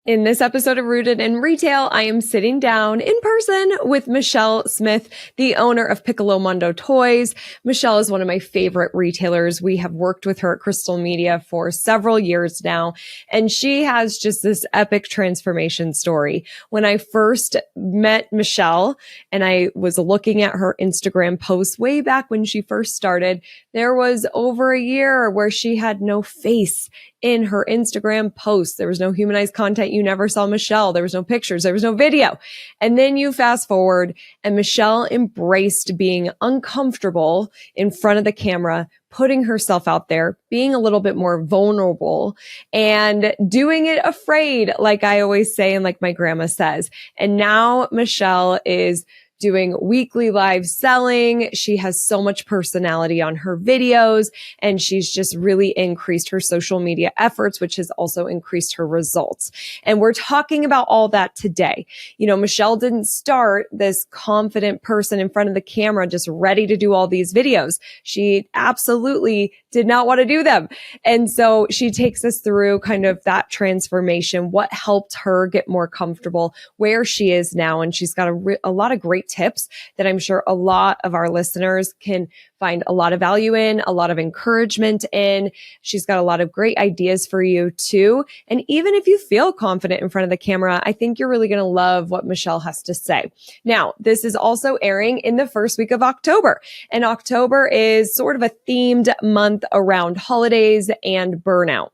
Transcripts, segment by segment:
In this episode of Rooted in Retail, I am sitting down in person with Michelle Smith, the owner of Piccolo Mundo Toys. Michelle is one of my favorite retailers. We have worked with her at Crystal Media for several years now, and she has just this epic transformation story. When I first met Michelle and I was looking at her Instagram posts way back when she first started, there was over a year where she had no face in her Instagram posts. There was no humanized content. You never saw Michelle. There was no pictures. There was no video. And then you fast forward and Michelle embraced being uncomfortable in front of the camera, putting herself out there, being a little bit more vulnerable and doing it afraid, like I always say and like my grandma says. And now Michelle is doing weekly live selling. She has so much personality on her videos, and she's just really increased her social media efforts, which has also increased her results. And we're talking about all that today. You know, Michelle didn't start this confident person in front of the camera, just ready to do all these videos. She absolutely did not want to do them. And so she takes us through kind of that transformation, what helped her get more comfortable, where she is now. And she's got a lot of great tips that I'm sure a lot of our listeners can find a lot of value in, a lot of encouragement in. She's got a lot of great ideas for you too. And even if you feel confident in front of the camera, I think you're really going to love what Michelle has to say. Now, this is also airing in the first week of October, and October is sort of a themed month around holidays and burnout.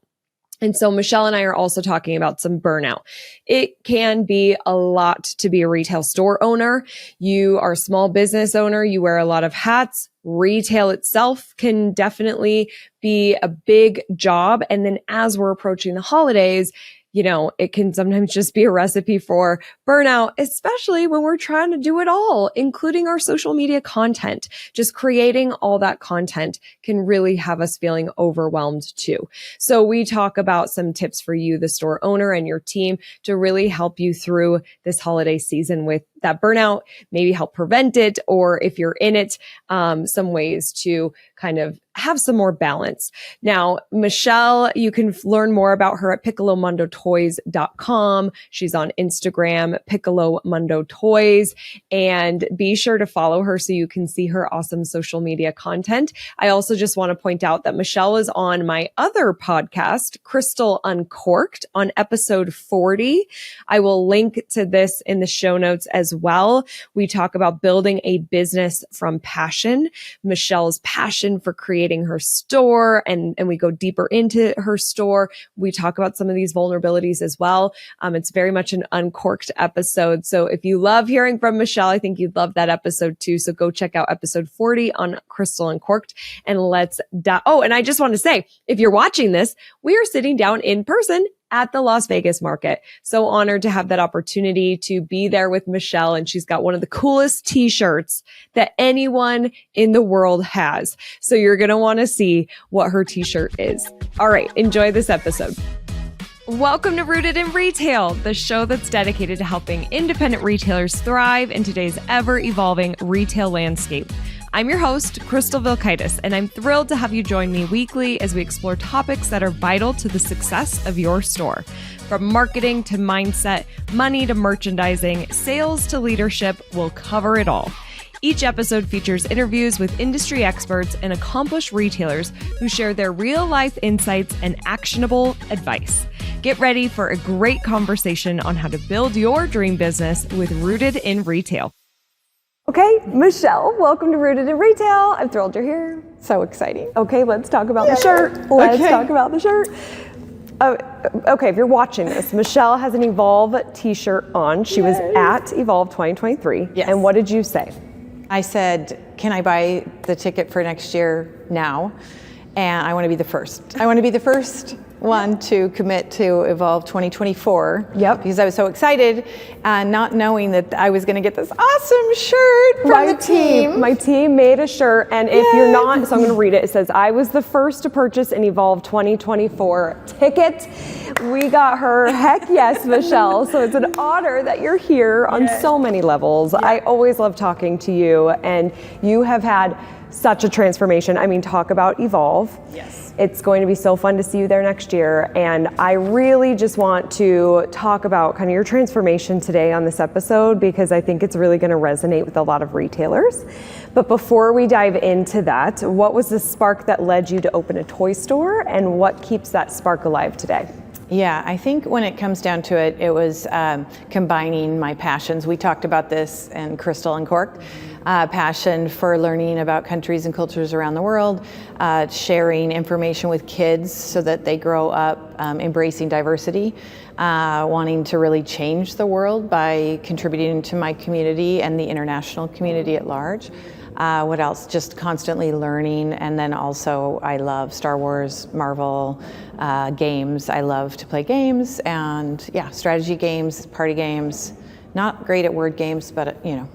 And so Michelle and I are also talking about some burnout. It can be a lot to be a retail store owner. You are a small business owner. You wear a lot of hats. Retail itself can definitely be a big job. And then as we're approaching the holidays, you know, it can sometimes just be a recipe for burnout, especially when we're trying to do it all, including our social media content. Just creating all that content can really have us feeling overwhelmed too. So we talk about some tips for you, the store owner, and your team to really help you through this holiday season with that burnout, maybe help prevent it, or if you're in it, some ways to kind of have some more balance. Now, Michelle, you can learn more about her at piccolomundotoys.com. She's on Instagram, Piccolo Mundo Toys, and be sure to follow her so you can see her awesome social media content. I also just want to point out that Michelle is on my other podcast, Crystal Uncorked, on episode 40. I will link to this in the show notes as well. We talk about building a business from passion, Michelle's passion for creating her store, and we go deeper into her store. We talk about some of these vulnerabilities as well. It's very much an uncorked episode. So if you love hearing from Michelle, I think you'd love that episode too. So go check out episode 40 on Crystal Uncorked, and let's and I just want to say, if you're watching this, we are sitting down in person at the Las Vegas market. So honored to have that opportunity to be there with Michelle. And she's got one of the coolest t-shirts that anyone in the world has. So you're going to want to see what her t-shirt is. All right, enjoy this episode. Welcome to Rooted in Retail, the show that's dedicated to helping independent retailers thrive in today's ever-evolving retail landscape. I'm your host, Crystal Vilkaitis, and I'm thrilled to have you join me weekly as we explore topics that are vital to the success of your store. From marketing to mindset, money to merchandising, sales to leadership, we'll cover it all. Each episode features interviews with industry experts and accomplished retailers who share their real-life insights and actionable advice. Get ready for a great conversation on how to build your dream business with Rooted in Retail. Okay, Michelle, welcome to Rooted in Retail. I'm thrilled you're here. So exciting. Okay, let's talk about the shirt. Let's talk about the shirt. Okay, if you're watching this, Michelle has an Evolve t-shirt on. She was at Evolve 2023. Yes. And what did you say? I said, can I buy the ticket for next year now? And I want to be the first. I want to be the first one to commit to Evolve 2024. Yep. Because I was so excited, not knowing that I was going to get this awesome shirt from the team. My team made a shirt, and if you're not, so I'm going to read it. It says, I was the first to purchase an Evolve 2024 ticket. We got her. Heck yes, Michelle. So it's an honor that you're here on so many levels. I always love talking to you, and you have had such a transformation. I mean, talk about evolve. Yes. It's going to be so fun to see you there next year. And I really just want to talk about kind of your transformation today on this episode, because I think it's really going to resonate with a lot of retailers. But before we dive into that, what was the spark that led you to open a toy store, and what keeps that spark alive today? Yeah, I think when it comes down to it, it was combining my passions. We talked about this in Crystal and Cork. Passion for learning about countries and cultures around the world, sharing information with kids so that they grow up embracing diversity, wanting to really change the world by contributing to my community and the international community at large. What else? Just constantly learning. And then also I love Star Wars, Marvel, games. I love to play games, and strategy games, party games. Not great at word games, but Yeah.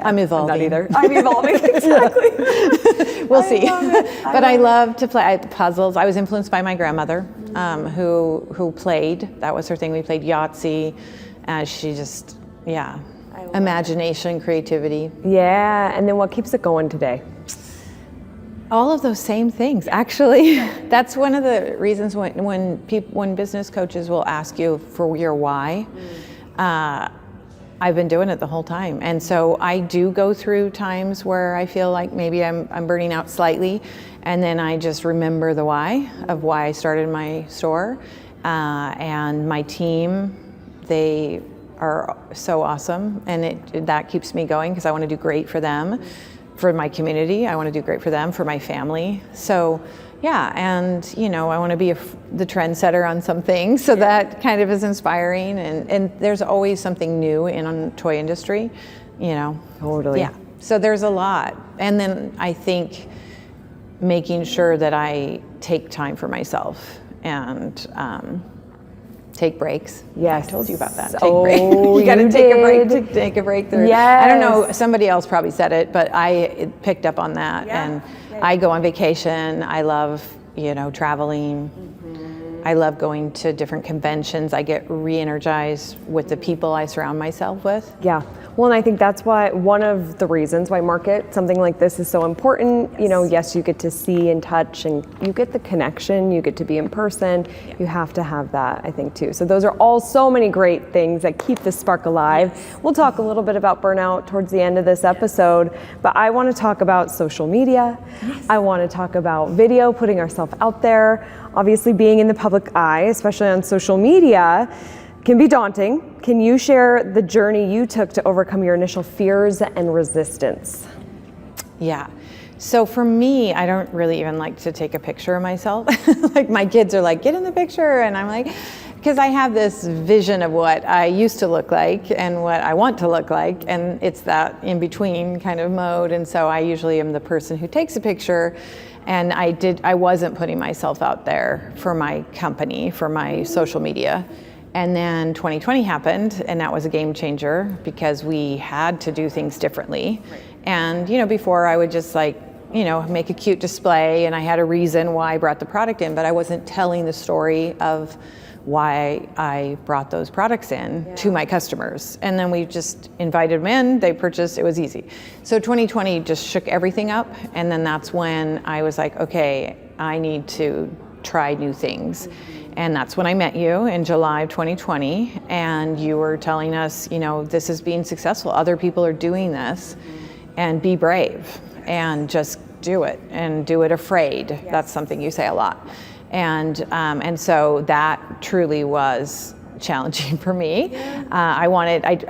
I'm evolving. Not either. I'm evolving, exactly. We'll see. But I love to play puzzles. I was influenced by my grandmother, who played. That was her thing. We played Yahtzee. She just, imagination, creativity. Yeah, and then what keeps it going today? All of those same things, actually. That's one of the reasons when business coaches will ask you for your why. I've been doing it the whole time. And so I do go through times where I feel like maybe I'm burning out slightly, and then I just remember the why of why I started my store. And my team, they are so awesome, and that keeps me going, because I want to do great for them, for my community. I want to do great for them, for my family. So and I want to be the trendsetter on some things, so that kind of is inspiring, and there's always something new in the toy industry, Totally. Yeah, so there's a lot. And then I think making sure that I take time for myself and take breaks. Yes. I told you about that. Take breaks. You got to take a break to take a break through. Yes. I don't know, somebody else probably said it, but I picked up on that. And I go on vacation. I love, traveling. I love going to different conventions. I get re-energized with the people I surround myself with. Yeah. Well, and I think that's why one of the reasons why market something like this is so important. Yes, you get to see and touch, and you get the connection, you get to be in person. You have to have that, I think, too. So those are all so many great things that keep the spark alive. We'll talk a little bit about burnout towards the end of this episode, but I want to talk about social media. I want to talk about video, putting ourselves out there. Obviously, being in the public eye, especially on social media, can be daunting. Can you share the journey you took to overcome your initial fears and resistance? Yeah. So for me, I don't really even like to take a picture of myself. Like, my kids are like, get in the picture. And I'm like, because I have this vision of what I used to look like and what I want to look like. And it's that in between kind of mode. And so I usually am the person who takes a picture. And I wasn't putting myself out there for my company, for my social media. And then 2020 happened, and that was a game changer, because we had to do things differently. Right. And before I would just make a cute display, and I had a reason why I brought the product in, but I wasn't telling the story of why I brought those products in to my customers. And then we just invited them in, they purchased, it was easy. So 2020 just shook everything up, and then that's when I was like, okay, I need to try new things. And that's when I met you in July of 2020, and you were telling us, this is being successful. Other people are doing this, and be brave, and just do it, and do it afraid. Yes. That's something you say a lot. And so that truly was challenging for me. Yeah. I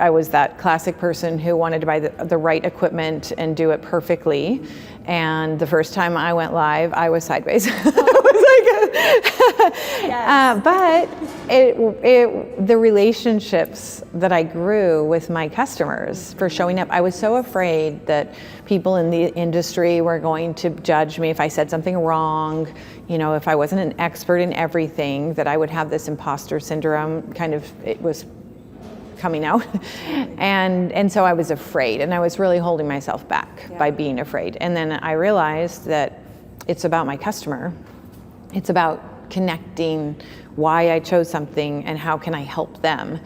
was that classic person who wanted to buy the right equipment and do it perfectly. And the first time I went live, I was sideways. Yes. But the relationships that I grew with my customers for showing up, I was so afraid that people in the industry were going to judge me if I said something wrong, if I wasn't an expert in everything, that I would have this imposter syndrome, it was coming out. And so I was afraid, and I was really holding myself back by being afraid. And then I realized that it's about my customer. It's about connecting why I chose something and how can I help them.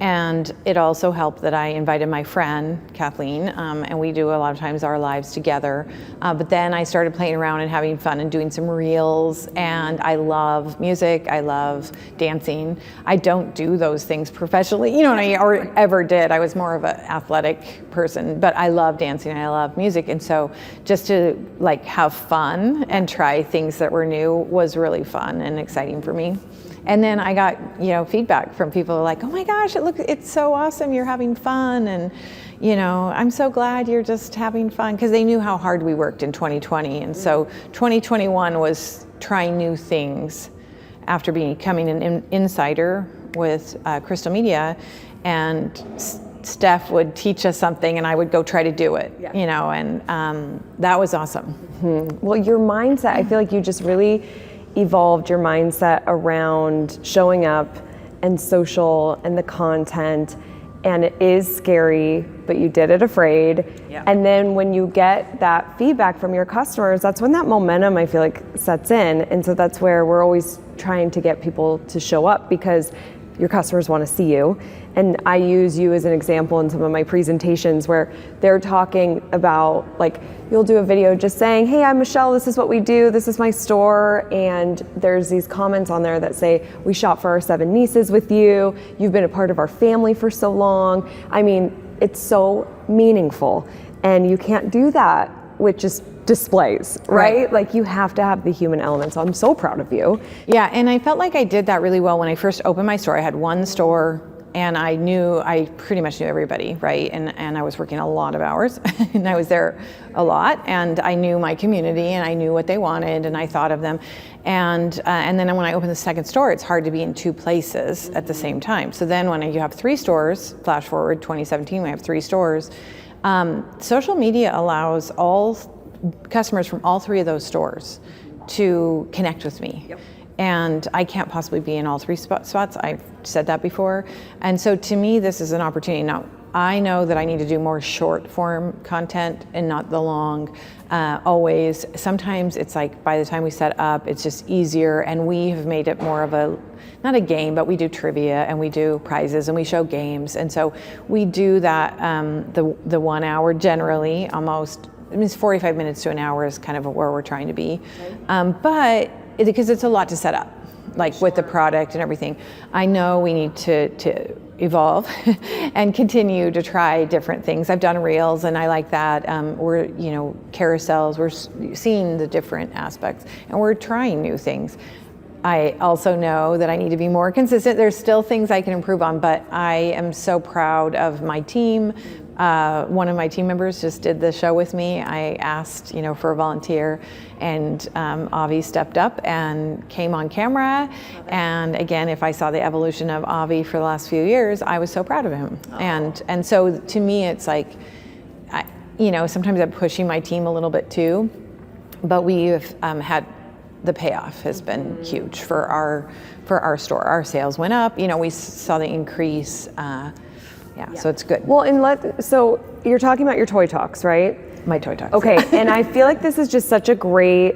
And it also helped that I invited my friend Kathleen, and we do a lot of times our lives together. But then I started playing around and having fun and doing some reels, and I love music, I love dancing. I don't do those things professionally, you know, or ever did. I was more of an athletic person, but I love dancing and I love music. And so just to like have fun and try things that were new was really fun and exciting for me. And then I got, you know, feedback from people like, oh my gosh, it's so awesome, you're having fun, and you know, I'm so glad you're just having fun, because they knew how hard we worked in 2020. And so 2021 was trying new things after becoming an insider with Crystal Media, and Steph would teach us something and I would go try to do it, you know, and that was awesome. Well, your mindset, I feel like you just really evolved your mindset around showing up and social and the content, and it is scary, but you did it afraid. And then when you get that feedback from your customers, that's when that momentum, I feel like, sets in. And so that's where we're always trying to get people to show up, because your customers want to see you. And I use you as an example in some of my presentations where they're talking about, like, you'll do a video just saying, hey, I'm Michelle, this is what we do, this is my store, and there's these comments on there that say, we shop for our 7 nieces with you, you've been a part of our family for so long. I mean, it's so meaningful, and you can't do that with just displays, right? Like, you have to have the human element. So I'm so proud of you. Yeah, and I felt like I did that really well when I first opened my store. I had one store, and I pretty much knew everybody, right? And I was working a lot of hours, and I was there a lot, and I knew my community, and I knew what they wanted, and I thought of them. And then when I opened the second store, it's hard to be in 2 places at the same time. So then when you have 3 stores, flash forward 2017, we have 3 stores, social media allows all customers from all 3 of those stores to connect with me. And I can't possibly be in all 3 spots. I've said that before. And so to me, this is an opportunity. Now, I know that I need to do more short form content and not the long, always. Sometimes it's like by the time we set up, it's just easier, and we have made it more of a, not a game, but we do trivia and we do prizes and we show games. And so we do that, the 1 hour generally, almost, it means 45 minutes to an hour is kind of where we're trying to be. But because it's a lot to set up, like with the product and everything. I know we need to evolve and continue to try different things. I've done reels and I like that. We're, you know, carousels, we're seeing the different aspects and we're trying new things. I also know that I need to be more consistent. There's still things I can improve on, but I am so proud of my team. One of my team members just did the show with me. I asked, you know, for a volunteer, and Avi stepped up and came on camera. And again, if I saw the evolution of Avi for the last few years, I was so proud of him. And so to me, it's like, you know, sometimes I'm pushing my team a little bit too, but we've had, the payoff has been huge for our store. Our sales went up. You know, we saw the increase. So it's good. Well, and so you're talking about your Toy Talks, right? My Toy Talks. Okay, and I feel like this is just such a great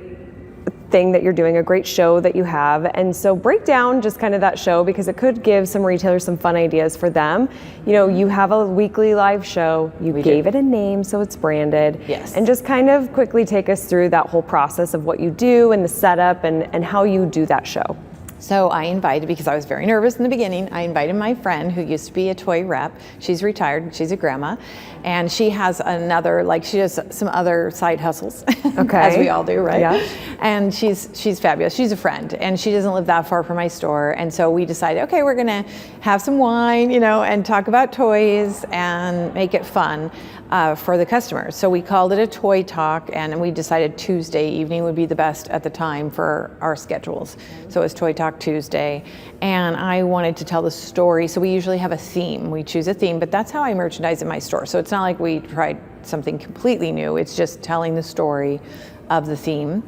thing that you're doing, a great show that you have. And so break down just kind of that show, because it could give some retailers some fun ideas for them. You know, you have a weekly live show. You gave it a name, so it's branded. Yes. And just kind of quickly take us through that whole process of what you do and the setup and how you do that show. So I invited, because I was very nervous in the beginning, I invited my friend who used to be a toy rep. She's retired, she's a grandma, and she has she has some other side hustles, as we all do, right? Yeah. And she's fabulous. She's a friend, and she doesn't live that far from my store. And so we decided, okay, we're gonna have some wine, you know, and talk about toys and make it fun for the customers. So we called it a Toy Talk, and we decided Tuesday evening would be the best at the time for our schedules. So it was Toy Talk Tuesday, and I wanted to tell the story. So we usually have a theme. We choose a theme, but that's how I merchandise in my store. So it's not like we tried something completely new. It's just telling the story of the theme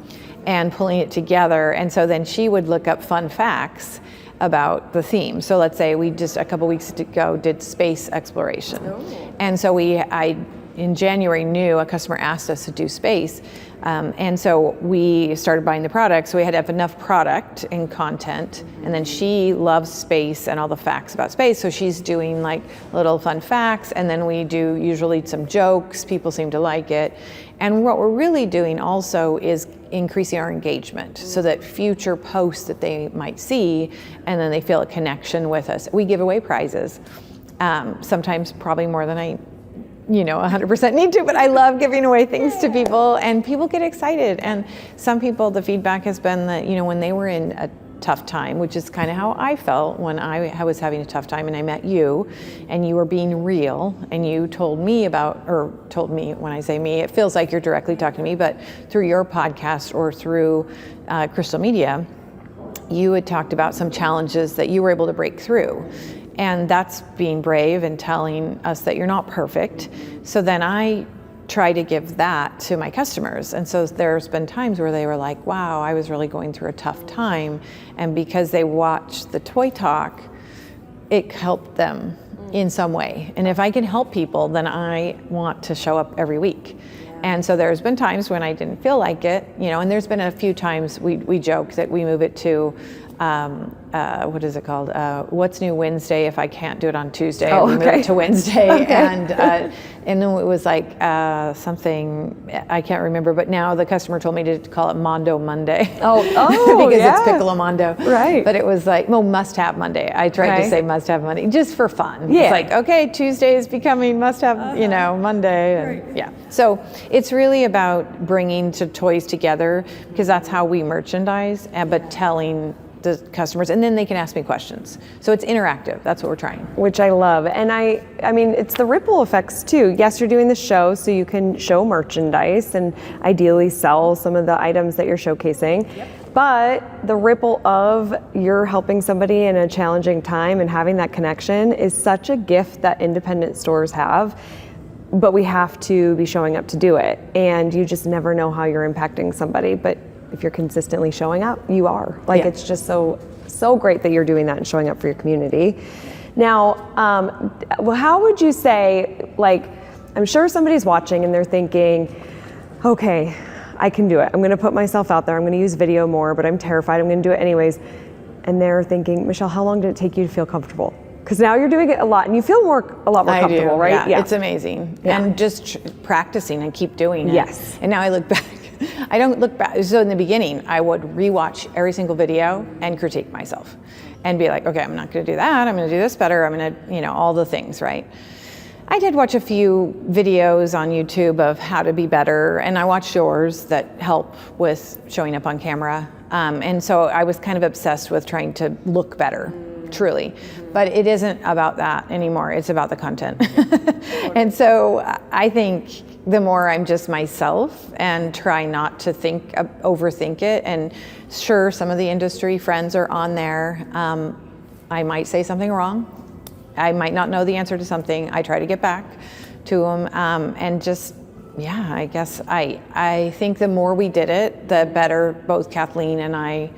and pulling it together. And so then she would look up fun facts about the theme. So let's say we just a couple weeks ago did space exploration. And so I in January a customer asked us to do space. And so we started buying the product, so we had to have enough product and content. And then she loves space and all the facts about space, so she's doing like little fun facts, and then we do usually some jokes. People seem to like it. And what we're really doing also is increasing our engagement so that future posts that they might see, and then they feel a connection with us. We give away prizes, sometimes probably more than I 100% need to, but I love giving away things to people, and people get excited. And some people, the feedback has been that, when they were in a tough time, which is kind of how I felt when I was having a tough time and I met you, and you were being real, and you told me when I say me, it feels like you're directly talking to me, but through your podcast or through Crystal Media, you had talked about some challenges that you were able to break through. And that's being brave and telling us that you're not perfect. So then I try to give that to my customers. And so there's been times where they were like, wow, I was really going through a tough time. And because they watched the Toy Talk, it helped them in some way. And if I can help people, then I want to show up every week. And so there's been times when I didn't feel like it, and there's been a few times we joke that we move it to, what is it called? What's New Wednesday if I can't do it on Tuesday? We move it to Wednesday. Okay. And then it was like something, I can't remember, but now the customer told me to call it Mondo Monday. Oh, because it's Piccolo Mondo. Right. But it was like, must have Monday. I tried to say must have Monday, just for fun. Yeah. It's like, okay, Tuesday is becoming must have, Monday. And, yeah. So it's really about bringing toys together, because that's how we merchandise, but telling the customers, and then they can ask me questions. So it's interactive. That's what we're trying. Which I love. And I mean, it's the ripple effects too. Yes, you're doing the show so you can show merchandise and ideally sell some of the items that you're showcasing. Yep. But the ripple of you're helping somebody in a challenging time and having that connection is such a gift that independent stores have. But we have to be showing up to do it. And you just never know how you're impacting somebody. But if you're consistently showing up, you are. It's just so great that you're doing that and showing up for your community. Now, how would you say, I'm sure somebody's watching and they're thinking, okay, I can do it. I'm gonna put myself out there. I'm gonna use video more, but I'm terrified. I'm gonna do it anyways. And they're thinking, Michelle, how long did it take you to feel comfortable? Because now you're doing it a lot and you feel a lot more comfortable, right? Yeah, it's amazing. Yeah. And just practicing and keep doing it. Yes. And now I look back. I don't look back. So in the beginning, I would rewatch every single video and critique myself and be like, okay, I'm not going to do that. I'm going to do this better. I'm going to, all the things, right? I did watch a few videos on YouTube of how to be better, and I watched yours that help with showing up on camera. And so I was kind of obsessed with trying to look better, truly. But it isn't about that anymore. It's about the content. And so I think the more I'm just myself and try not to overthink it, and sure, some of the industry friends are on there. I might say something wrong. I might not know the answer to something. I try to get back to them, and just, I guess I think the more we did it, the better both Kathleen and I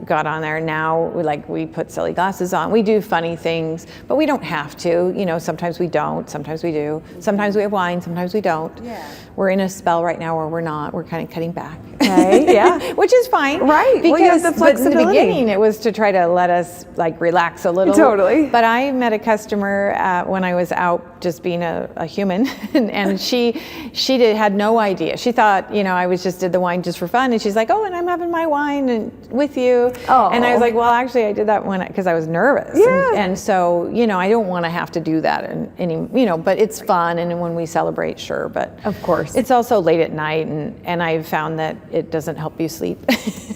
got on there. Now we put silly glasses on. We do funny things, but we don't have to. Sometimes we don't. Sometimes we do. Sometimes we have wine. Sometimes we don't. Yeah. We're in a spell right now where we're not. We're kind of cutting back. Okay. Yeah. Which is fine. Right. Because you have the flexibility. But in the beginning, it was to try to let us relax a little. Totally. But I met a customer when I was out just being a human, and she had no idea. She thought I did the wine just for fun, and she's like, oh, and I'm having my wine and with you. Oh. And I was like, well, actually, I did that because I was nervous. Yeah. And so, I don't want to have to do that but it's fun. And when we celebrate, sure. But of course, it's also late at night, and I've found that it doesn't help you sleep.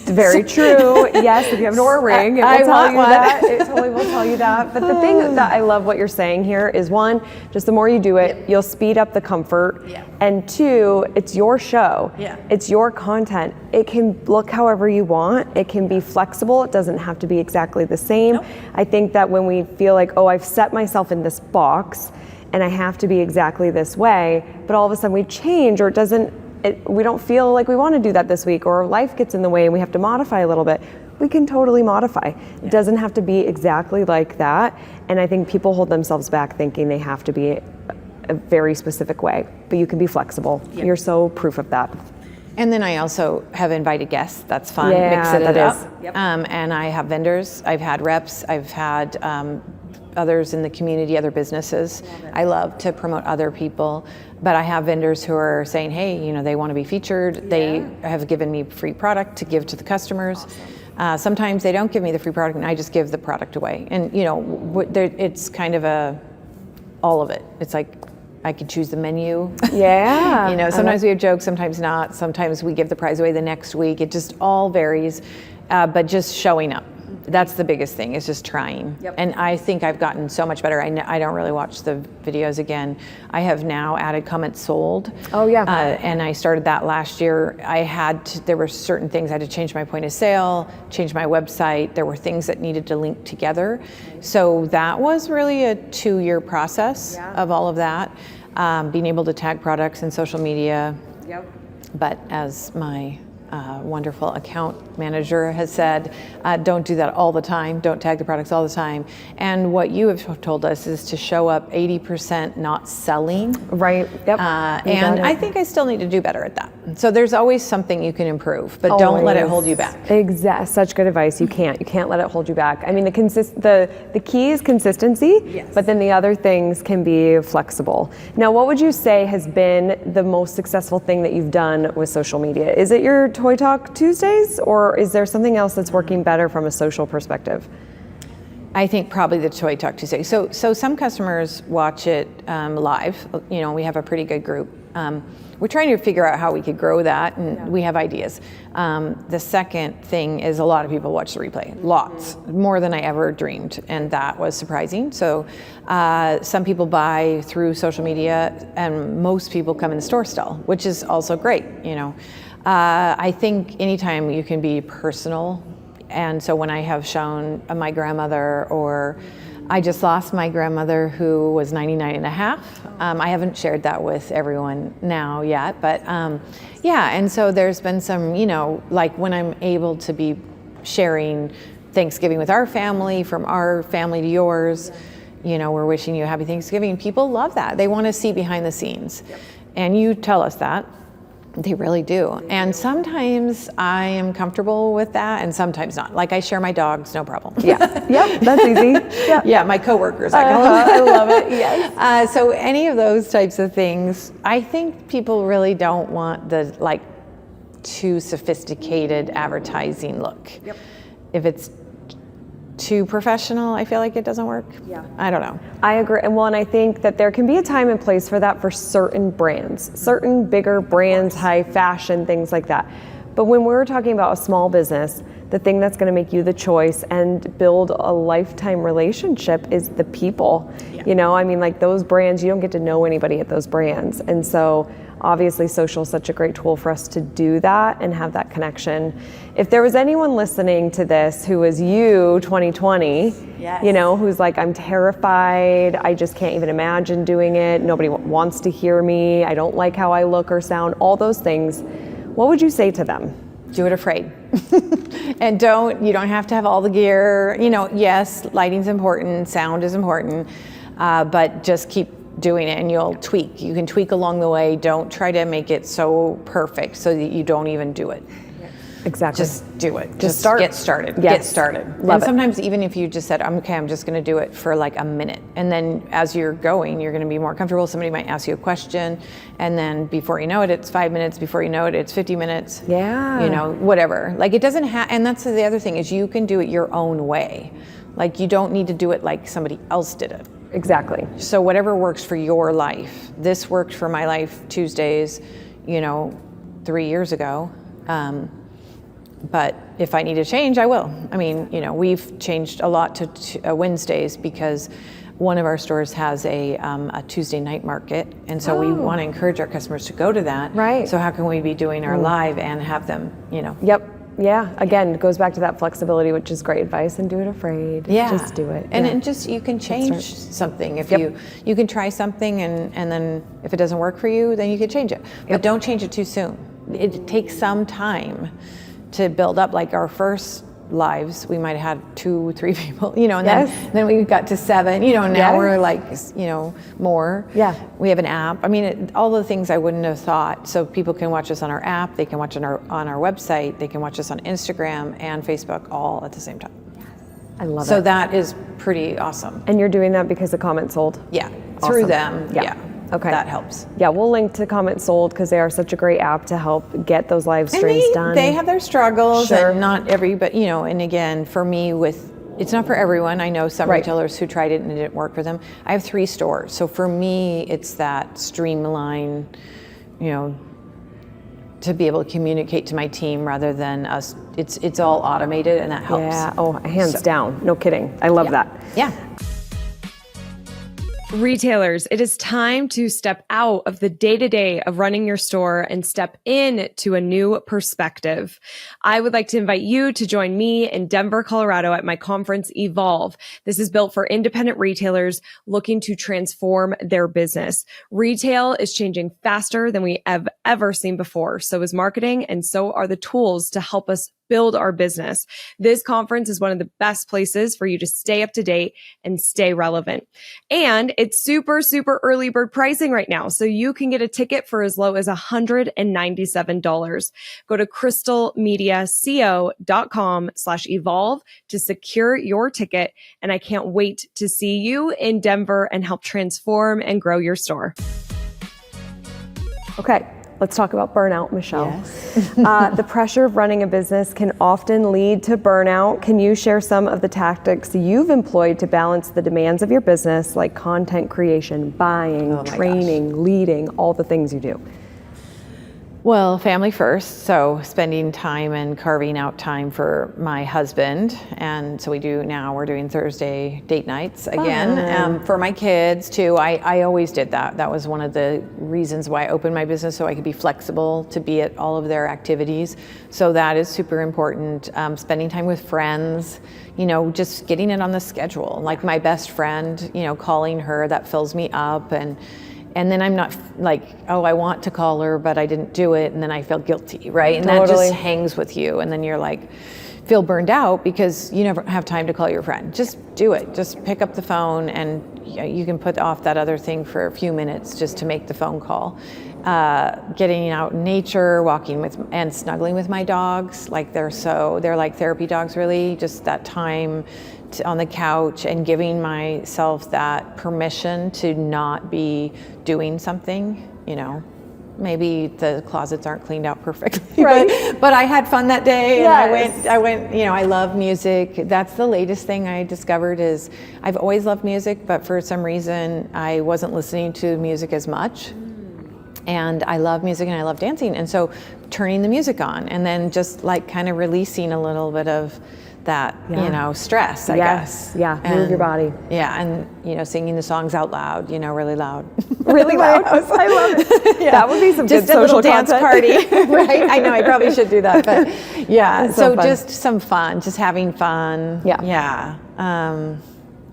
Very true. Yes, if you have an Oura Ring, it will tell you that. It totally will tell you that. But the thing that I love what you're saying here is, one, just the more you do it, you'll speed up the comfort. Yeah. And two, it's your show. Yeah. It's your content. It can look however you want. It can be flexible. It doesn't have to be exactly the same. Nope. I think that when we feel like, oh, I've set myself in this box and I have to be exactly this way, but all of a sudden we change, or we don't feel like we want to do that this week, or life gets in the way and we have to modify a little bit. We can totally modify. Yeah. It doesn't have to be exactly like that. And I think people hold themselves back thinking they have to be a very specific way, but you can be flexible. Yep. You're so proof of that. And then I also have invited guests. That's fun. Yeah, Mix it that up. is. Yep. And I have vendors. I've had reps. I've had others in the community, other businesses. I love to promote other people. But I have vendors who are saying, hey, you know, they want to be featured. Yeah. They have given me free product to give to the customers. Awesome. Sometimes they don't give me the free product and I just give the product away. And, you know, it's kind of all of it. It's like, I could choose the menu. Yeah. You know, sometimes we have jokes, sometimes not. Sometimes we give the prize away the next week. It just all varies. But just showing up. That's the biggest thing, is just trying. Yep. And I think I've gotten so much better. I don't really watch the videos again. I have now added comments sold. Oh, yeah. And I started that last year. There were certain things I had to change my point of sale, change my website. There were things that needed to link together. So that was really a 2-year process of all of that. Being able to tag products in social media. Yep. But as my wonderful account manager has said, don't do that all the time. Don't tag the products all the time. And what you have told us is to show up 80% not selling. Right. Yep. And I think I still need to do better at that. So there's always something you can improve, but don't let it hold you back. Exactly. Such good advice. You can't let it hold you back. I mean, the key is consistency, yes. But then the other things can be flexible. Now, what would you say has been the most successful thing that you've done with social media? Is it your Toy Talk Tuesdays, or is there something else that's working better from a social perspective? I think probably the Toy Talk Tuesday. So some customers watch it live. You know, we have a pretty good group. We're trying to figure out how we could grow that, and we have ideas. The second thing is a lot of people watch the replay, lots, more than I ever dreamed, and that was surprising. So some people buy through social media, and most people come in the store still, which is also great, you know. I think anytime you can be personal, and so when I have shown my grandmother, or I just lost my grandmother who was 99 and a half. I haven't shared that with everyone now yet, but yeah, and so there's been some, you know, like when I'm able to be sharing Thanksgiving with our family, from our family to yours, you know, we're wishing you a happy Thanksgiving. People love that. They want to see behind the scenes. Yep. And you tell us that. They really do. And sometimes I am comfortable with that and sometimes not. Like I share my dogs, no problem. Yeah. Yep, that's easy. Yeah, yeah, my coworkers, I call them. I love it, yes. So any of those types of things, I think people really don't want the like too sophisticated advertising look. Yep. If it's too professional, I feel like it doesn't work. Yeah. I don't know. I agree. And I think that there can be a time and place for that for certain brands, certain bigger brands, high fashion, things like that. But when we're talking about a small business, the thing that's going to make you the choice and build a lifetime relationship is the people. Yeah. You know, I mean, like those brands, you don't get to know anybody at those brands. And so obviously social is such a great tool for us to do that and have that connection. If there was anyone listening to this who was you 2020, yes. You know, who's like, I'm terrified, I just can't even imagine doing it, nobody wants to hear me, I don't like how I look or sound, all those things, what would you say to them? Do it afraid. And you don't have to have all the gear. You know, yes, lighting's important, sound is important, but just keep doing it and you'll tweak. You can tweak along the way. Don't try to make it so perfect so that you don't even do it. Exactly. Just do it. Just start. Get started. Yes. Get started. Love and it. sometimes even if you just said, okay, I'm just going to do it for like a minute. And then as you're going, you're going to be more comfortable. Somebody might ask you a question. And then before you know it, it's 5 minutes. Before you know it, it's 50 minutes. Yeah. You know, whatever. Like it doesn't have, and that's the other thing is you can do it your own way. Like you don't need to do it like somebody else did it. Exactly. So whatever works for your life. This worked for my life Tuesdays, you know, 3 years ago. But if I need to change, I will. I mean, you know, we've changed a lot to Wednesdays because one of our stores has a Tuesday night market. And so we want to encourage our customers to go to that. Right. So how can we be doing our live and have them, you know? Yep. Yeah. Again, it goes back to that flexibility, which is great advice, and do it afraid. Yeah. Just do it. And yeah. it just, you can change something. If Yep. you can try something and then if it doesn't work for you, then you can change it. But don't change it too soon. It takes some time to build up. Like our first lives, we might have had 2, 3 people, and Yes. then we got to 7, now Yes. we're like, more. Yeah. We have an app. I mean, all the things I wouldn't have thought. So people can watch us on our app, they can watch on our website, they can watch us on Instagram and Facebook all at the same time. I love it. So that is pretty awesome. And you're doing that because the Comment Sold? Yeah, Awesome. through them. Yeah. Okay. That helps. Yeah, we'll link to Comment Sold because they are such a great app to help get those live streams done. They have their struggles, Sure. and not everybody, and again, for me, it's not for everyone. I know some Right. retailers who tried it and it didn't work for them. I have 3 stores, so for me, it's that streamline, to be able to communicate to my team rather than us. It's all automated, and that helps. Yeah, hands down. No kidding. I love that. Yeah. Retailers, it is time to step out of the day-to-day of running your store and step into a new perspective. I would like to invite you to join me in Denver, Colorado at my conference Evolve. This is built for independent retailers looking to transform their business. Retail is changing faster than we have ever seen before. So is marketing, and so are the tools to help us build our business. This conference is one of the best places for you to stay up to date and stay relevant. And it's super, super early bird pricing right now. So you can get a ticket for as low as $197. Go to crystalmediaco.com/evolve to secure your ticket. And I can't wait to see you in Denver and help transform and grow your store. Okay. Let's talk about burnout, Michelle. Yes. The pressure of running a business can often lead to burnout. Can you share some of the tactics you've employed to balance the demands of your business, like content creation, buying, training, leading, all the things you do? Well, family first, so spending time and carving out time for my husband. And so we're doing Thursday date nights again. For my kids too, I always did that. That was one of the reasons why I opened my business, so I could be flexible to be at all of their activities. So that is super important. Spending time with friends, just getting it on the schedule. Like my best friend, calling her, that fills me up. And then I'm not like, I want to call her, but I didn't do it. And then I feel guilty, right? And that just hangs with you. And then you're like, feel burned out because you never have time to call your friend. Just do it. Just pick up the phone, and you can put off that other thing for a few minutes just to make the phone call. Getting out in nature, walking with and snuggling with my dogs. Like they're like therapy dogs, really. Just that time on the couch and giving myself that permission to not be doing something, maybe the closets aren't cleaned out perfectly, right? But I had fun that day. Yes. And I went, I love music. That's the latest thing I discovered is I've always loved music, but for some reason I wasn't listening to music as much. And I love music and I love dancing. And so turning the music on and then just like kind of releasing a little bit of that, stress, I guess. Yeah, move your body. Yeah, and, singing the songs out loud, really loud. Really loud. I love it. Yeah. That would be some just good social dance party, right? I know, I probably should do that, but yeah. So just some fun, just having fun. Yeah. Yeah.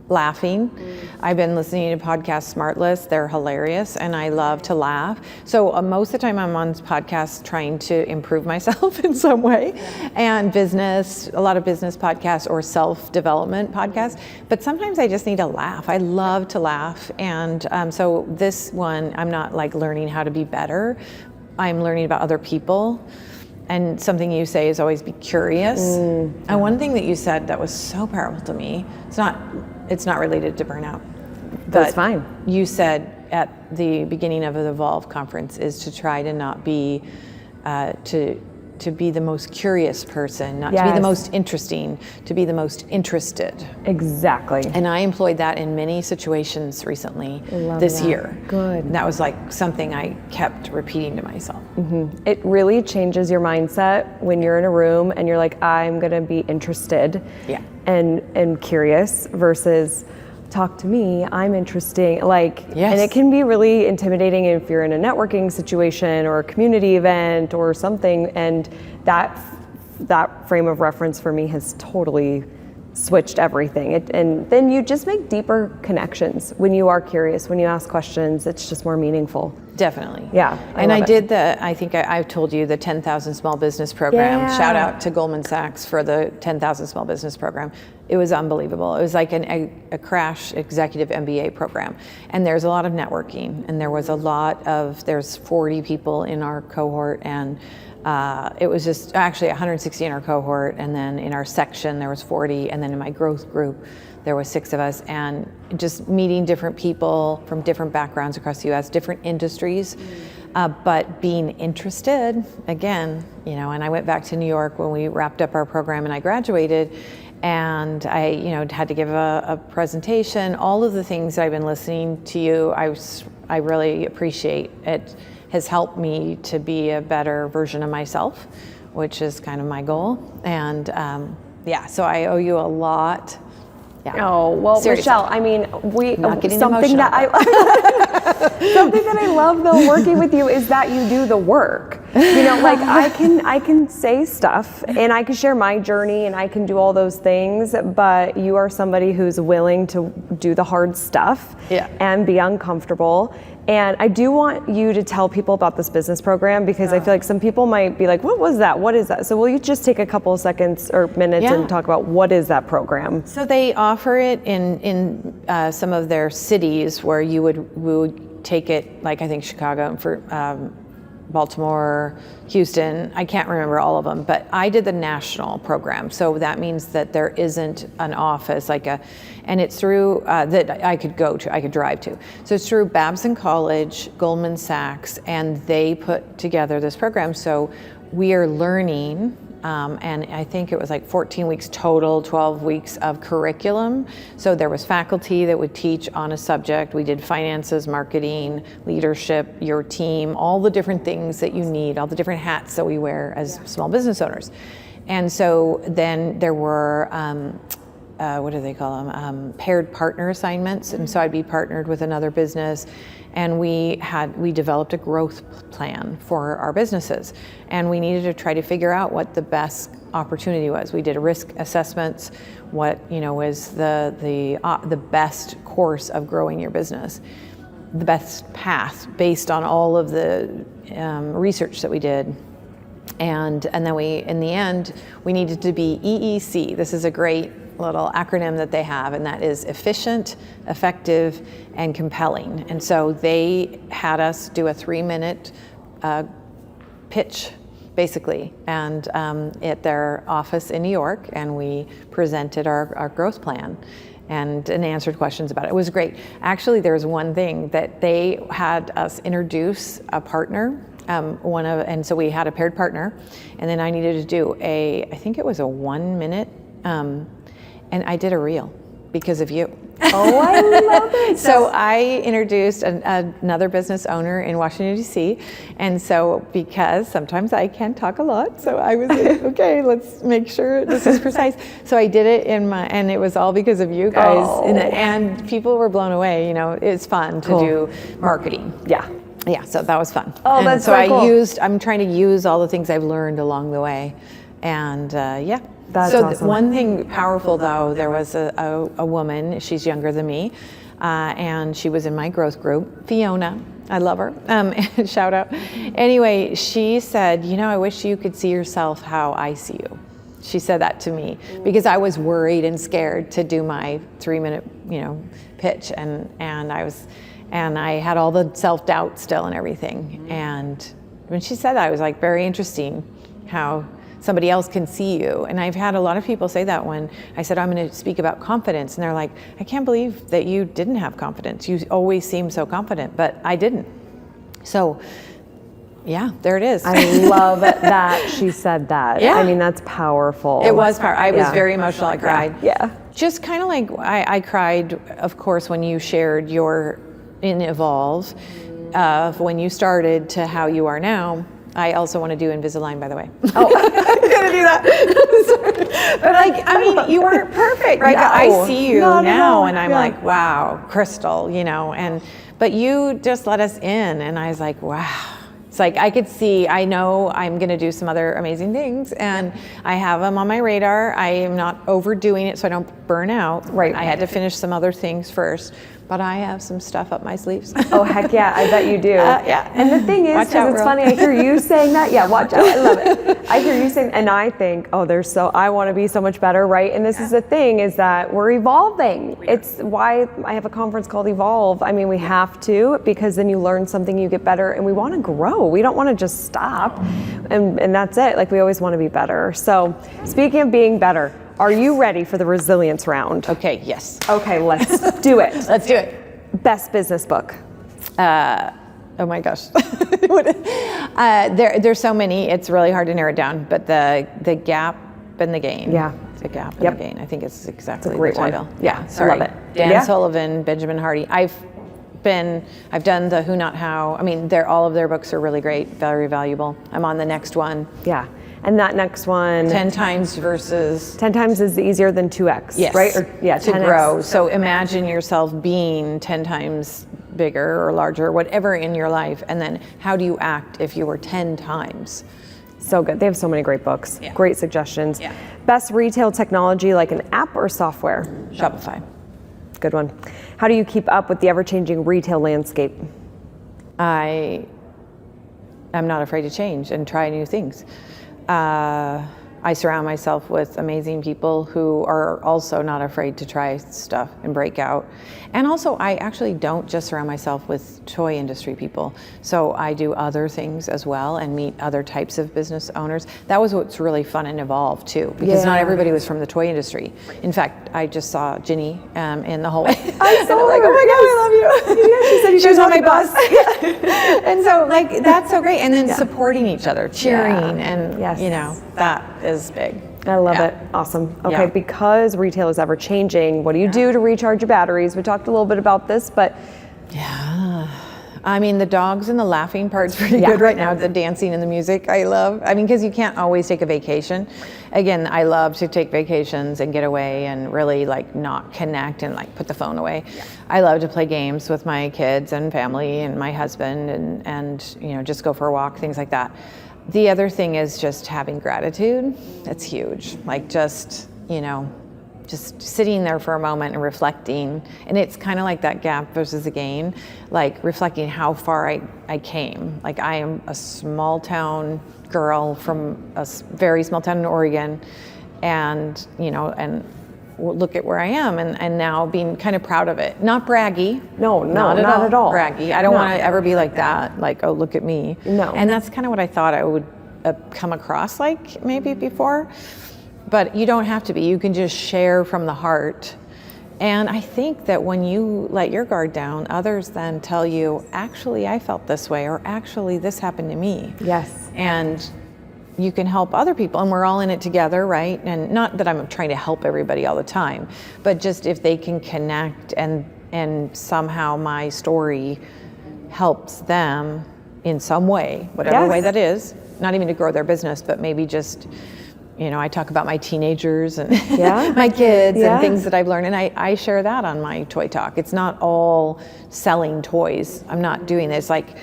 Laughing. I've been listening to podcasts, Smart List. They're hilarious, and I love to laugh. So most of the time I'm on podcasts trying to improve myself in some way, and a lot of business podcasts or self-development podcasts. But sometimes I just need to laugh. I love to laugh, and so this one, I'm not like learning how to be better. I'm learning about other people. And something you say is always be curious. And one thing that you said that was so powerful to me, it's not related to burnout. That's fine. You said at the beginning of the Evolve conference is to try to not be, to be the most curious person, not to be the most interesting, to be the most interested. Exactly. And I employed that in many situations recently this year. Good. And that was like something I kept repeating to myself. Mm-hmm. It really changes your mindset when you're in a room and you're like, I'm going to be interested and curious versus talk to me, I'm interesting. And it can be really intimidating if you're in a networking situation or a community event or something. And that frame of reference for me has totally switched everything. And then you just make deeper connections when you are curious, when you ask questions, it's just more meaningful. Definitely. Yeah. And I did I think I've told you the 10,000 Small Business Program. Yeah. Shout out to Goldman Sachs for the 10,000 Small Business Program. It was unbelievable. It was like a crash executive MBA program. And there's a lot of networking. And there's 40 people in our cohort. And it was just actually 160 in our cohort. And then in our section, there was 40. And then in my growth group, there was 6 of us, and just meeting different people from different backgrounds across the U.S., different industries, but being interested, again, and I went back to New York when we wrapped up our program and I graduated, and I, had to give a presentation, all of the things that I've been listening to you, I really appreciate. It has helped me to be a better version of myself, which is kind of my goal, and so I owe you a lot. Yeah. Oh, well, Seriously. Michelle, I mean, something that I love though working with you is that you do the work. Like I can say stuff and I can share my journey and I can do all those things, but you are somebody who's willing to do the hard stuff and be uncomfortable. And I do want you to tell people about this business program, because I feel like some people might be like, what was that? What is that? So will you just take a couple of seconds or minutes and talk about what is that program? So they offer it in some of their cities where we would take it, like I think Chicago, for Baltimore, Houston, I can't remember all of them, but I did the national program. So that means that there isn't an office and it's through, that I could drive to. So it's through Babson College, Goldman Sachs, and they put together this program. So we are learning, and I think it was like 14 weeks total, 12 weeks of curriculum. So there was faculty that would teach on a subject. We did finances, marketing, leadership, your team, all the different things that you need, all the different hats that we wear as small business owners. And so then there were, what do they call them? Paired partner assignments. And so I'd be partnered with another business, and we developed a growth plan for our businesses, and we needed to try to figure out what the best opportunity was. We did a risk assessments, what was the best course of growing your business, the best path based on all of the research that we did. And then in the end, we needed to be EEC. This is a great little acronym that they have, and that is efficient, effective, and compelling. And so they had us do a 3-minute pitch, basically, and at their office in New York, and we presented our growth plan and answered questions about it. It was great. Actually, there was one thing that they had us introduce a partner, and so we had a paired partner, and then I needed to do I think it was a 1-minute, and I did a reel because of you. Oh, I love it. So I introduced another business owner in Washington, D.C. And so because sometimes I can talk a lot, so I was like, okay, let's make sure this is precise. So I did it and it was all because of you guys. Oh. And people were blown away. It's fun to do marketing. Yeah, so that was fun. Oh, and that's so cool. I'm trying to use all the things I've learned along the way. And That's so awesome. One thing powerful though, there was a woman, she's younger than me, and she was in my growth group, Fiona, I love her, shout out. Anyway, she said, I wish you could see yourself how I see you. She said that to me because I was worried and scared to do my 3-minute, pitch, and I had all the self-doubt still and everything. And when she said that, I was like, very interesting how somebody else can see you. And I've had a lot of people say that when I said, I'm going to speak about confidence. And they're like, I can't believe that you didn't have confidence. You always seem so confident, but I didn't. So yeah, there it is. I love that she said that. Yeah. I mean, that's powerful. It was powerful. I was very emotional. I cried. Yeah. Just kind of like I cried, of course, when you shared your in Evolve, when you started to how you are now. I also want to do Invisalign, by the way. Oh, I'm gonna do that. But you weren't perfect, right? No, I see you not at now, all. and I'm Yeah. like, wow, Crystal, but you just let us in, and I was like, wow. It's like I could see, I know I'm going to do some other amazing things, and I have them on my radar. I am not overdoing it so I don't burn out. Right. I had to finish some other things first, but I have some stuff up my sleeves. Oh, heck yeah, I bet you do. Yeah. And the thing is, because it's funny, I hear you saying that. Yeah, watch out, I love it. I hear you saying, and I think, I want to be so much better, right? And this is the thing, is that we're evolving. It's why I have a conference called Evolve. I mean, we have to, because then you learn something, you get better, and we want to grow. We don't want to just stop, and that's it. Like, we always want to be better. So, speaking of being better, are you ready for the resilience round? Okay, yes. Okay, let's do it. Let's do it. Best business book. Oh my gosh. There's so many, it's really hard to narrow it down, but the Gap and the Gain. Yeah. The Gap and the Gain. I think it's exactly great the title. one. Yeah, sorry. I love it. Dan Sullivan, Benjamin Hardy. I've done the Who Not How. I mean, all of their books are really great, very valuable. I'm on the next one. Yeah. And that next one, 10 times versus 10 times is easier than 2x, yes, right? Or, to 10x. grow. So imagine yourself being 10 times bigger or larger, whatever in your life, and then how do you act if you were 10 times? So good. They have so many great books. Yeah. Great suggestions. Yeah. Best retail technology, like an app or software? Shopify. Good one. How do you keep up with the ever-changing retail landscape? I'm not afraid to change and try new things. I surround myself with amazing people who are also not afraid to try stuff and break out. And also, I actually don't just surround myself with toy industry people. So I do other things as well and meet other types of business owners. That was what's really fun and Evolve too, because not everybody was from the toy industry. In fact, I just saw Ginny in the hallway. I saw her. Like, oh my God, I love you. Yeah, she said she was on my bus. And so like, that's so great. And then supporting each other, cheering, and you know, that is big. I love it. Awesome. Okay, because retail is ever changing, what do you do to recharge your batteries? We talked a little bit about this, but I mean, the dogs and the laughing part's pretty good right now. The dancing and the music, I love. I mean, because you can't always take a vacation. Again, I love to take vacations and get away and really like not connect and like put the phone away. I love to play games with my kids and family and my husband and you know, just go for a walk, things like that. The other thing is just having gratitude. That's huge. Like just, you know, just sitting there for a moment and reflecting. And it's kind of like that Gap versus the Gain, like reflecting how far I came. Like I am a small town girl from a very small town in Oregon, and, you know, and look at where I am, and now being kind of proud of it. Not braggy. No, not at all. Braggy. I don't want to ever be like that, like, oh, look at me. No. And that's kind of what I thought I would come across like maybe before. But you don't have to be. You can just share from the heart. And I think that when you let your guard down, others then tell you, actually, I felt this way, or actually, this happened to me. Yes. And you can help other people, and we're all in it together, right? And not that I'm trying to help everybody all the time, but just if they can connect and somehow my story helps them in some way, whatever way that is, not even to grow their business, but maybe just, you know, I talk about my teenagers and my kids and things that I've learned, and I share that on my Toy Talk. It's not all selling toys. I'm not doing this. Like,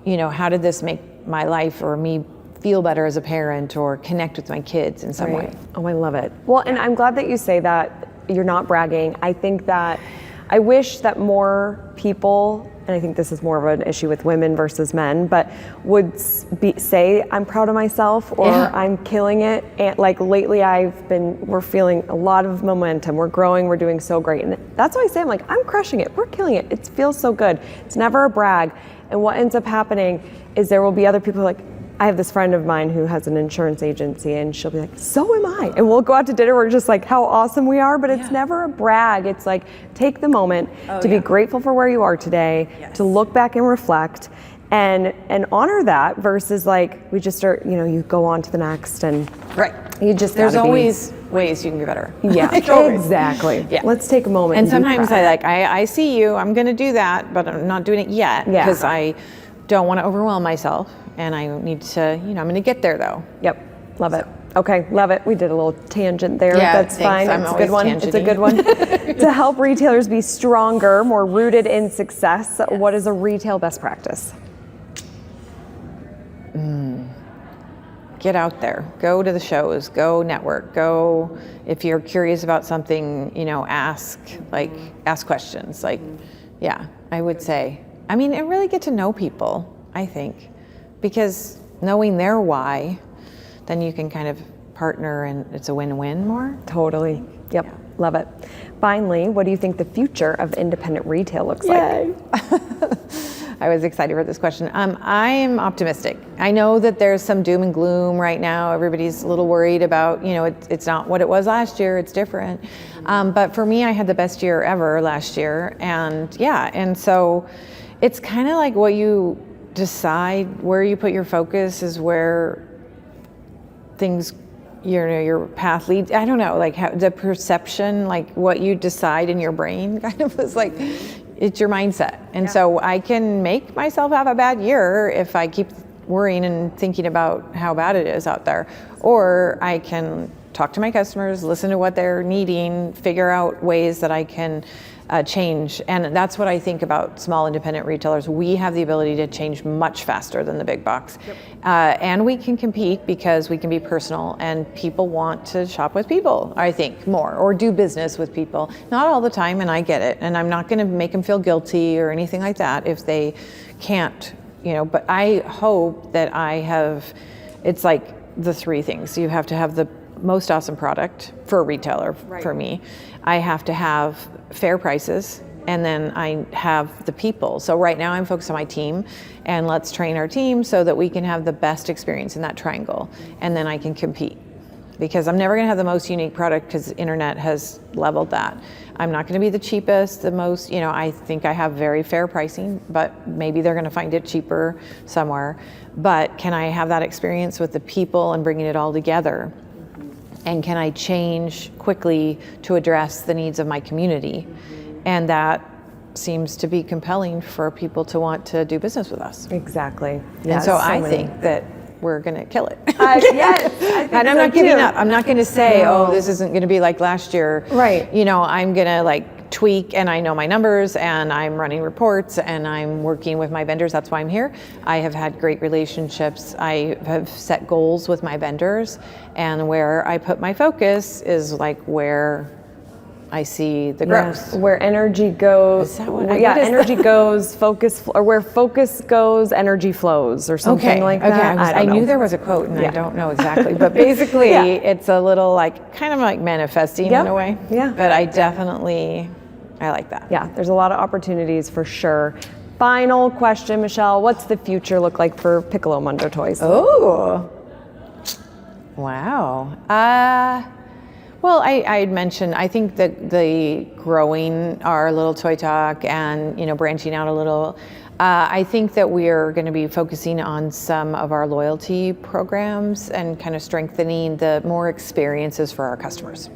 you know, how did this make my life or me feel better as a parent or connect with my kids in some way? Oh, I love it. Well, and I'm glad that you say that you're not bragging. I think that I wish that more people, and I think this is more of an issue with women versus men, but would say, I'm proud of myself, or I'm killing it. And like lately we're feeling a lot of momentum. We're growing, we're doing so great. And that's why I say, I'm like, I'm crushing it. We're killing it. It feels so good. It's never a brag. And what ends up happening is there will be other people like, I have this friend of mine who has an insurance agency, and she'll be like, so am I. And we'll go out to dinner, we're just like, how awesome we are, but it's never a brag. It's like, take the moment to be grateful for where you are today, to look back and reflect, and honor that, versus like, we just start, you know, you go on to the next, and you just there's always ways you can get better. Yeah, exactly. Let's take a moment. And sometimes I see you, I'm gonna do that, but I'm not doing it yet, because I don't want to overwhelm myself. And I need to, you know, I'm going to get there though. Yep. Love it. Okay. Love it. We did a little tangent there. Yeah, that's fine. It's a good one. Tangent-y. It's a good one. To help retailers be stronger, more rooted in success, what is a retail best practice? Get out there. Go to the shows. Go network. Go, if you're curious about something, you know, ask questions. Like, Yeah, I would say. I mean, and really get to know people, I think, because knowing their why, then you can kind of partner and it's a win-win more. Totally. Yep. Yeah. Love it. Finally, what do you think the future of independent retail looks like? I was excited for this question. I'm optimistic. I know that there's some doom and gloom right now. Everybody's a little worried about, it's not what it was last year, it's different. But for me, I had the best year ever last year. And so it's kind of like what you decide, where you put your focus is where things, your path leads. I don't know, like how the perception, like what you decide in your brain kind of was like, it's your mindset. And so I can make myself have a bad year if I keep worrying and thinking about how bad it is out there. Or I can talk to my customers, listen to what they're needing, figure out ways that I can change. And that's what I think about small independent retailers. We have the ability to change much faster than the big box. Yep. And we can compete because we can be personal and people want to shop with people, I think, more, or do business with people. Not all the time, and I get it. And I'm not going to make them feel guilty or anything like that if they can't, but I hope that it's like the three things. You have to have the most awesome product for a retailer, for me. I have to have fair prices, and then I have the people. So right now I'm focused on my team, and let's train our team so that we can have the best experience in that triangle, and then I can compete. Because I'm never gonna have the most unique product because the internet has leveled that. I'm not gonna be the cheapest, the most, I think I have very fair pricing, but maybe they're gonna find it cheaper somewhere. But can I have that experience with the people and bringing it all together? And can I change quickly to address the needs of my community? And that seems to be compelling for people to want to do business with us. Exactly. And so I think that we're going to kill it. Yes. And I'm not giving up. I'm not going to say, this isn't going to be like last year. Right. I'm going to tweak, and I know my numbers, and I'm running reports, and I'm working with my vendors. That's why I'm here. I have had great relationships. I have set goals with my vendors, and where I put my focus is where I see the growth. Yes, where energy goes. Is that what energy goes, focus, or where focus goes, energy flows, or something like that. I knew there was a quote, and I don't know exactly, but basically it's a little kind of like manifesting in a way. Yeah. But I like that. Yeah, there's a lot of opportunities for sure. Final question, Michelle. What's the future look like for Piccolo Mundo Toys? Oh, wow. Well, I had mentioned, I think that the growing our little toy talk and, branching out a little, I think that we are going to be focusing on some of our loyalty programs and kind of strengthening the more experiences for our customers.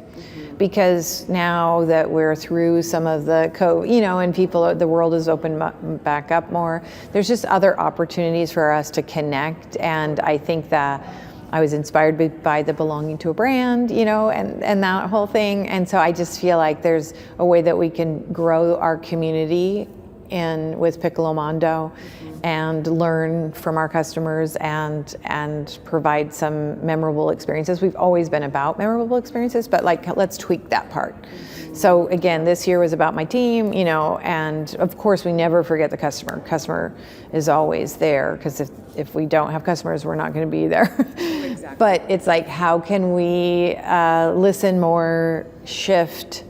Because now that we're through some of the and the world is opened back up more, there's just other opportunities for us to connect. And I think that I was inspired by the belonging to a brand, and that whole thing. And so I just feel like there's a way that we can grow our community with Piccolo Mondo and learn from our customers and provide some memorable experiences. We've always been about memorable experiences, but let's tweak that part. So again, this year was about my team, and of course we never forget the customer. Customer is always there, because if we don't have customers, we're not going to be there. Exactly. But it's how can we listen more, shift,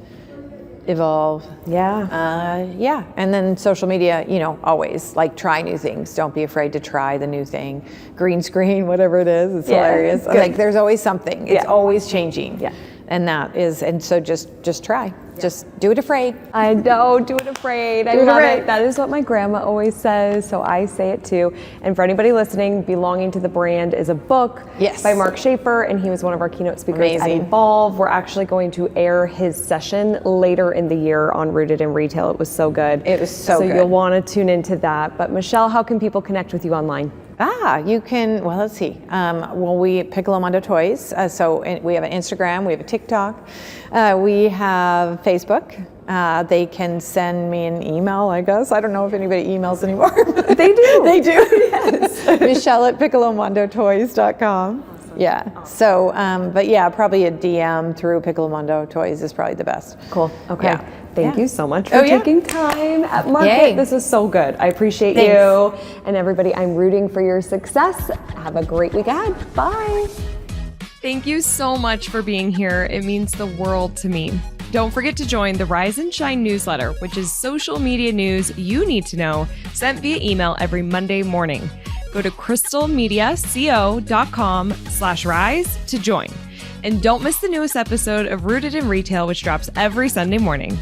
evolve. Yeah. And then social media, always try new things. Don't be afraid to try the new thing. Green screen, whatever it is, it's hilarious. There's always something. It's always changing. Yeah. And so just try. Just do it afraid. I know, do it afraid. I love it. That is what my grandma always says, so I say it too. And for anybody listening, Belonging to the Brand is a book by Mark Schaefer, and he was one of our keynote speakers at Evolve. We're actually going to air his session later in the year on Rooted in Retail. It was so good. It was so good. So you'll want to tune into that. But Michelle, how can people connect with you online? You can, let's see. We Piccolo Mondo Toys. So we have an Instagram, we have a TikTok, we have Facebook. They can send me an email, I guess. I don't know if anybody emails anymore. They do. They do, yes. Michelle at piccolomondotoys.com. Yeah. So, but yeah, probably a DM through Piccolomundo Toys is probably the best. Cool. Okay. Yeah. Thank Yeah. you so much for taking time at market. Yay. This is so good. I appreciate Thanks. you. And everybody, I'm rooting for your success. Have a great week ahead. Bye. Thank you so much for being here. It means the world to me. Don't forget to join the Rise and Shine newsletter, which is social media news you need to know, sent via email every Monday morning. Go to crystalmediaco.com/rise to join. And don't miss the newest episode of Rooted in Retail, which drops every Sunday morning.